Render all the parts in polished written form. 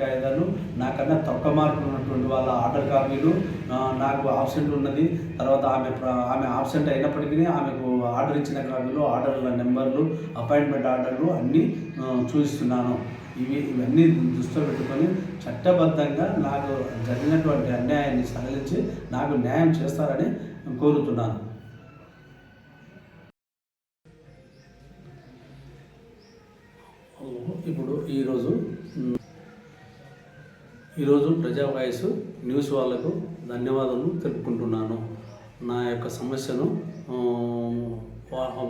కాగితాలు, నాకన్నా తక్కువ మార్కులు ఉన్నటువంటి వాళ్ళ ఆర్డర్ కాపీలు, నాకు ఆబ్సెంట్ ఉన్నది, తర్వాత ఆమె ఆబ్సెంట్ అయినప్పటికీ ఆమెకు ఆర్డర్ ఇచ్చిన కాపీలు, ఆర్డర్ల నెంబర్లు, అపాయింట్మెంట్ ఆర్డర్లు అన్నీ చూపిస్తున్నాను. ఇవన్నీ దృష్టిలో పెట్టుకొని చట్టబద్ధంగా నాకు జరిగినటువంటి అన్యాయాన్ని సడలించి నాకు న్యాయం చేస్తారని కోరుతున్నాను. ఇప్పుడు ఈరోజు ప్రజా వాయిస్ న్యూస్ వాళ్ళకు ధన్యవాదాలు తెలుపుకుంటున్నాను. నా యొక్క సమస్యను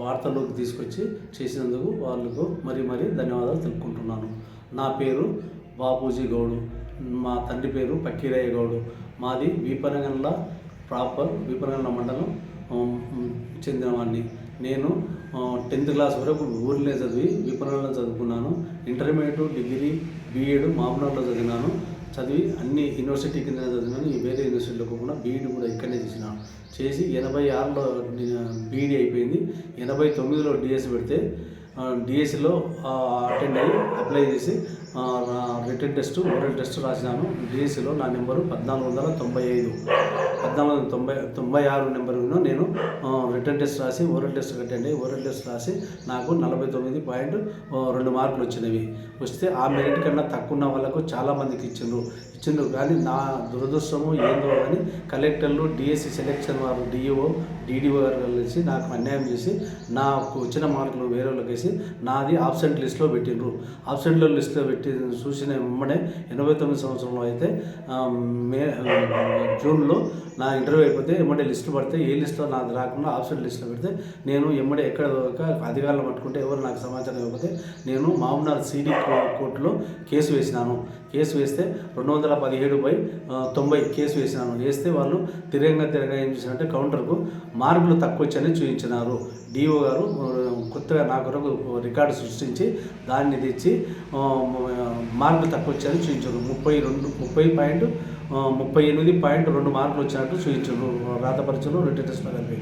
వార్తల్లోకి తీసుకొచ్చి చేసినందుకు వాళ్ళకు మరీ ధన్యవాదాలు తెలుపుకుంటున్నాను. నా పేరు బాపూజీ గౌడు, మా తండ్రి పేరు పక్కీరయ్య గౌడు. మాది వీపనగండ్ల ప్రాపర్, వీపనగండ్ల మండలం చెందినవాడిని. నేను 10th క్లాస్ వరకు ఊరిలో చదివి వీపనగండ్లో చదువుకున్నాను. ఇంటర్మీడియట్, డిగ్రీ, బీఎడ్ మామూలులో చదివినాను. చదివి అన్ని యూనివర్సిటీ కింద చదివినాను. వేరే యూనివర్సిటీలో కూడా బీఈడి కూడా ఇక్కడనే చేసి 86లో బీఈడి అయిపోయింది. 89లో డిఎస్సి పెడితే డిఎస్సిలో అటెండ్ అయ్యి అప్లై చేసి రిటన్ టెస్ట్, ఓరల్ టెస్ట్ రాసినాను. డిఎస్సిలో నా నెంబరు 1495 నెంబరును నేను రిటన్ టెస్ట్ రాసి ఓరల్ టెస్ట్ అటెండ్ అయ్యి ఓరల్ టెస్ట్ రాసి నాకు 49.2 మార్కులు వచ్చినవి. వస్తే ఆ మెరిట్ కన్నా తక్కువ ఉన్న వాళ్ళకు చాలామందికి ఇచ్చిండ్రు. కానీ నా దురదృష్టము ఏందో అని కలెక్టర్లు, డిఎస్సి సెలెక్షన్ వారు, డిఈఓ, డిడిఓ గారు కలిసి నాకు అన్యాయం చేసి నాకు వచ్చిన మార్కులు వేరే వాళ్ళకి వేసి నాది ఆబ్సెంట్ లిస్ట్లో పెట్టిండ్రు. ఆబ్సెంట్లో లిస్ట్లో పెట్టి చూసిన వెంబడే 89 సంవత్సరంలో అయితే జూన్లో నా ఇంటర్వ్యూ అయిపోతే ఎమ్మడే లిస్టు పడితే ఏ లిస్టులో నాది రాకుండా ఆబ్సెంట్ లిస్టులో పెడితే నేను ఎమ్మడే ఎక్కడ అధికారులు పట్టుకుంటే ఎవరు నాకు సమాచారం ఇవ్వకపోతే నేను మామూలు సిడి కోర్టులో కేసు వేసినాను. కేసు వేస్తే 217/90 కేసు వేసినాను. వేస్తే వాళ్ళు తిరంగా ఏం చేసినారంటే కౌంటర్కు మార్కులు తక్కువ వచ్చని చూపించినారు. డిఓ గారు కొత్తగా నా కొరకు రికార్డు సృష్టించి దాన్ని తెచ్చి మార్కులు తక్కువ వచ్చాయని చూపించారు. 38.2 మార్కులు వచ్చినట్టు చూపించారు. రాత పరీక్షలు, రిటన్ టెస్ట్లో కలిపి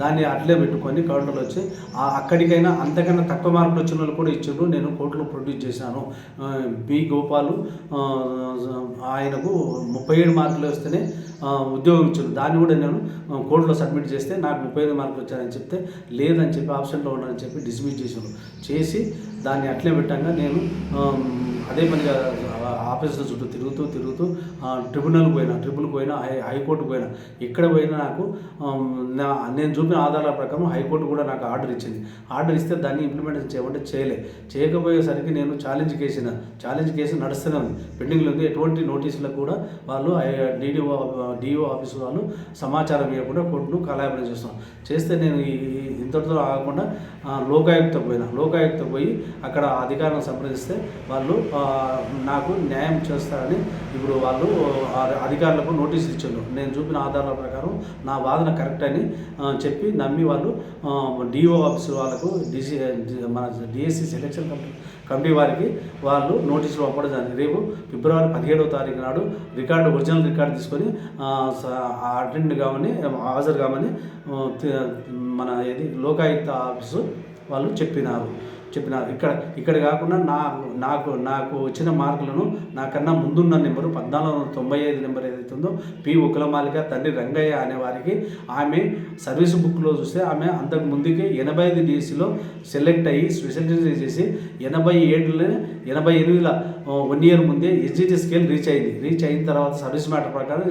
దాన్ని అట్లే పెట్టుకొని కౌంటర్లో వచ్చి అక్కడికైనా అంతకన్నా తక్కువ మార్కులు వచ్చిన వాళ్ళు కూడా ఇచ్చారు. నేను కోర్టులో ప్రొడ్యూస్ చేశాను. బి గోపాలు ఆయనకు 37 మార్కులు వస్తేనే ఉద్యోగం ఇచ్చారు. దాన్ని కూడా నేను కోర్టులో సబ్మిట్ చేస్తే నాకు 35 మార్కులు వచ్చాయని చెప్తే లేదని చెప్పి ఆబ్సెంట్లో ఉన్నానని చెప్పి డిస్మిస్ చేశాను. చేసి దాన్ని అట్లే పెట్టాక నేను అదే పనిగా ఆఫీసుల చుట్టూ తిరుగుతూ ట్రిబ్యునల్కి పోయినా హైకోర్టుకు పోయినా ఎక్కడ పోయినా నాకు నేను చూపిన ఆధారాల ప్రకారం హైకోర్టు కూడా నాకు ఆర్డర్ ఇచ్చింది. ఆర్డర్ ఇస్తే దాన్ని ఇంప్లిమెంటేషన్ చేయమంటే చేయకపోయేసరికి నేను ఛాలెంజ్ కేసు నడుస్తూనే ఉంది, పెండింగ్లో ఉంది. ఎటువంటి నోటీసులకు కూడా వాళ్ళు డిఓ ఆఫీసు వాళ్ళు సమాచారం ఇవ్వకుండా కోర్టును కాలయాపన చేస్తే నేను ఇంతటితో ఆగకుండా లోకాయుక్త పోయి అక్కడ అధికారులను సంప్రదిస్తే వాళ్ళు నాకు న్యాయం చేస్తారని ఇప్పుడు వాళ్ళు అధికారులకు నోటీసులు ఇచ్చారు. నేను చూపిన ఆధారాల ప్రకారం నా వాదన కరెక్ట్ అని చెప్పి నమ్మి వాళ్ళు డిఓ ఆఫీసు వాళ్ళకు మన డిఎస్సి సెలెక్షన్ కమిటీ వారికి వాళ్ళు నోటీసులు పంపడం జరిగింది. రేపు ఫిబ్రవరి 17వ తారీఖు నాడు ఒరిజినల్ రికార్డు తీసుకొని అటెండ్ కామని హాజరు కామని మన లోకాయుక్త ఆఫీసు వాళ్ళు చెప్పినారు. ఇక్కడ కాకుండా నాకు వచ్చిన మార్కులను నాకన్నా ముందున్న నెంబరు 1495 నెంబర్ ఏదైతే ఉందో పి ఉకలమాలిక తండ్రి రంగయ్య అనే వారికి ఆమె సర్వీస్ బుక్లో చూస్తే ఆమె అంతకు ముందుకే 85 డిఎస్సిలో సెలెక్ట్ అయ్యి స్పెషలిటీ చేసి 88లో 1 ఇయర్ ముందే ఎస్జిటి స్కేల్ రీచ్ అయిన తర్వాత సర్వీస్ మ్యాటర్ ప్రకారం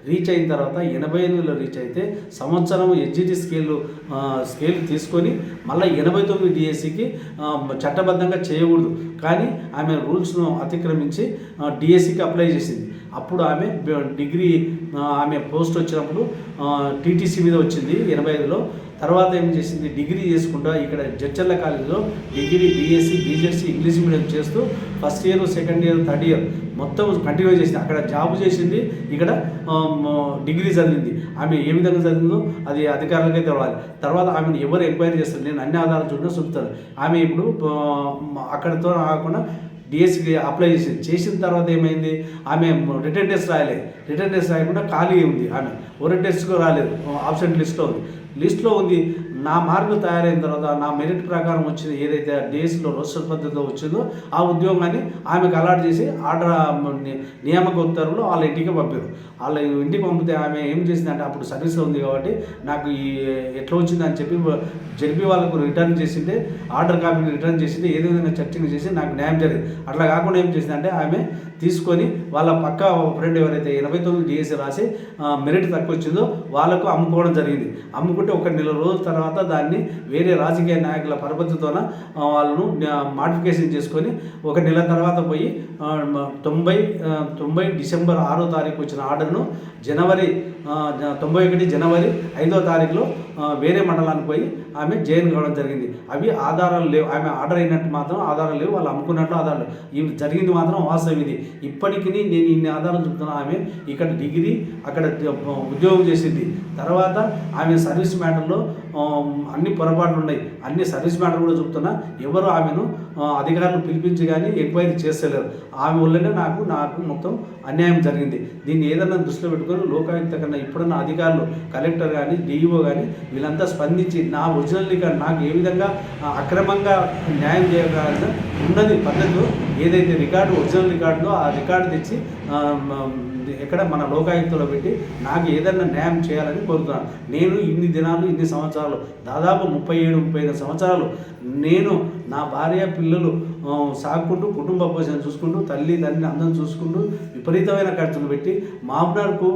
రీచ్ అయిన తర్వాత 88లో రీచ్ అయితే సంవత్సరం ఎస్జిటి స్కేల్ తీసుకొని మళ్ళీ 89 డిఎస్సికి చట్టబద్ధంగా చేయకూడదు. కానీ ఆమె రూల్స్ను అతిక్రమించి డిఎస్సికి అప్లై చేసింది. అప్పుడు ఆమె డిగ్రీ ఆమె పోస్ట్ వచ్చినప్పుడు టీటీసీ మీద వచ్చింది 85లో. తర్వాత ఏం చేసింది, డిగ్రీ చేసుకుంటా ఇక్కడ జడ్చర్ల కాలేజీలో degree BSc BZC English medium చేస్తూ first year, second year, third year మొత్తం కంటిన్యూ చేసింది. అక్కడ జాబ్ చేసింది, ఇక్కడ డిగ్రీ చదివింది. ఆమె ఏ విధంగా చదివిందో అది అధికారులకే తెలవాలి. తర్వాత ఆమెను ఎవరు ఎంక్వైరీ చేస్తారు, నేను అన్ని ఆధారాలు చూపుతాను. ఆమె ఇప్పుడు అక్కడితో కాకుండా డిఎస్సికి అప్లై చేసిన తర్వాత ఏమైంది, ఆమె రిటన్ టెస్ట్ రాయకుండా ఖాళీ ఉంది. ఆమె ఓరల్ టెస్ట్కు రాలేదు, ఆబ్సెంట్ లిస్ట్లో ఉంది. నా మార్కులు తయారైన తర్వాత నా మెరిట్ ప్రకారం వచ్చిన ఏదైతే డేస్లో రోస్టర్ పద్ధతిలో వచ్చిందో ఆ ఉద్యోగాన్ని ఆమెకు అలాట్ చేసి ఆర్డర్ నియామక ఉత్తర్వులు వాళ్ళ ఇంటికి పంపారు. వాళ్ళ ఇంటికి పంపితే ఆమె ఏం చేసిందంటే అప్పుడు సర్వీస్లో ఉంది కాబట్టి నాకు ఈ ఎట్లా వచ్చిందని చెప్పి జరిపి వాళ్ళకు రిటర్న్ చేసింటే ఆర్డర్ కాపీని రిటర్న్ చేసింటే ఏదో విధంగా చర్చింగ్ చేసి నాకు న్యాయం జరిగింది. అట్లా కాకుండా ఏం చేసిందంటే ఆమె తీసుకొని వాళ్ళ పక్క ఫ్రెండ్ ఎవరైతే 89 డిఎస్సి రాసి మెరిట్ తక్కువ వచ్చిందో వాళ్ళకు అమ్ముకోవడం జరిగింది. అమ్ముకుంటే ఒక నెల రోజుల తర్వాత దాన్ని వేరే రాజకీయ నాయకుల పరపతితోన వాళ్ళను మాడిఫికేషన్ చేసుకొని ఒక నెల తర్వాత పోయి 90 డిసెంబర్ 6వ తారీఖు వచ్చిన ఆర్డర్ను జనవరి 91 జనవరి 5వ తారీఖులో వేరే మండలానికి పోయి ఆమె జైన్ కావడం జరిగింది. అవి ఆధారాలు లేవు. ఆమె ఆర్డర్ అయినట్టు మాత్రం ఆధారాలు లేవు, వాళ్ళు అమ్ముకున్నట్లు ఆధారాలు లేవు. ఇవి జరిగింది మాత్రం వాస్తవం. ఇది ఇప్పటికీ నేను ఇన్ని ఆధారాలు చెప్తున్నా. ఆమె ఇక్కడ డిగ్రీ అక్కడ ఉద్యోగం చేసింది. తర్వాత ఆమె సర్వీస్ మ్యాటర్లో అన్ని పొరపాట్లు ఉన్నాయి. అన్ని సర్వీస్ మ్యాటర్ కూడా చెప్తున్నా. ఎవరు ఆమెను అధికారులు పిలిపించి కానీ ఎంక్వైరీ చేస్తలేరు. ఆమె వల్లనే నాకు మొత్తం అన్యాయం జరిగింది. దీన్ని ఏదన్నా దృష్టిలో పెట్టుకొని లోకాయుక్త కన్నా ఇప్పుడున్న అధికారులు కలెక్టర్ కానీ డిఈఓ కానీ వీళ్ళంతా స్పందించి నా ఒరిజినల్ రికార్డు నాకు ఏ విధంగా అక్రమంగా న్యాయం చేయగల ఉన్నది పద్ధతిలో ఏదైతే రికార్డు ఒరిజినల్ రికార్డులో ఆ రికార్డు తెచ్చి ఎక్కడ మన లోకాయుక్తలో పెట్టి నాకు ఏదైనా న్యాయం చేయాలని కోరుతున్నాను. నేను ఇన్ని దినాలు ఇన్ని సంవత్సరాలు దాదాపు 37-38 సంవత్సరాలు నేను నా భార్య పిల్లలు సాగుకుంటూ కుటుంబ పోషణ చూసుకుంటూ తల్లి తండ్రిని అందరం చూసుకుంటూ విపరీతమైన ఖర్చులు పెట్టి మామ్నార్కు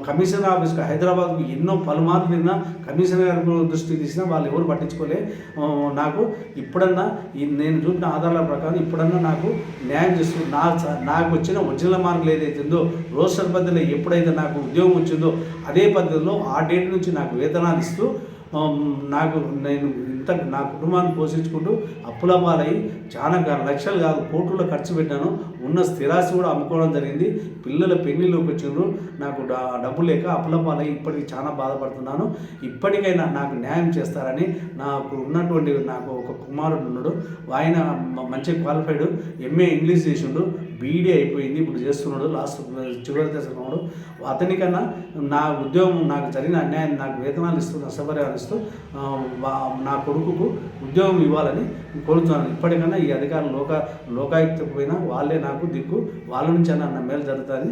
కమిషనర్ ఆఫీస్కి హైదరాబాద్కు ఎన్నో పలుమార్లు తిన్నా కమిషనర్ గారి దృష్టికి తీసినా వాళ్ళు ఎవరు పట్టించుకోలే. నాకు ఇప్పుడన్నా నేను చూసిన ఆధారాల ప్రకారం ఇప్పుడన్నా నాకు న్యాయం చేస్తూ నాకు వచ్చిన ఒరిజినల్ మార్కులు ఏదైతే ఉందో రోస్టర్ పద్ధతిలో ఎప్పుడైతే నాకు ఉద్యోగం వచ్చిందో అదే పద్ధతిలో ఆ డేట్ నుంచి నాకు వేతనాలు ఇస్తూ నేను నా కుటుంబాన్ని పోషించుకుంటూ అప్పుల పాలై చాలా లక్షలు కాదు కోట్ల ఖర్చు పెట్టాను. ఉన్న స్థిరాస్తి కూడా అమ్ముకోవడం జరిగింది. పిల్లల పెళ్లిలోకి వచ్చిండ్రు. నాకు డబ్బు లేక అప్పుల పాలై ఇప్పటికి చాలా బాధపడుతున్నాను. ఇప్పటికైనా నాకు న్యాయం చేస్తారని నాకు ఉన్నటువంటి నాకు ఒక కుమారుడు ఉన్నాడు. ఆయన మంచి క్వాలిఫైడ్ ఎంఏ ఇంగ్లీష్ చేసిండు, బీఈడీ అయిపోయింది, ఇప్పుడు చేస్తున్నాడు, లాస్ట్ చివరి దశలో. అతనికన్నా నా ఉద్యోగం నాకు జరిగిన అన్యాయం నాకు వేతనాలు ఇస్తూ నష్టపరిహారం ఇస్తూ నా కొడుకుకు ఉద్యోగం ఇవ్వాలని కోరుతున్నాను. ఇప్పటికన్నా ఈ అధికారులు లోకాయుక్తకు పోయినా వాళ్ళే నాకు దిక్కు, వాళ్ళ నుంచి అన్న మేలు జరుగుతుంది.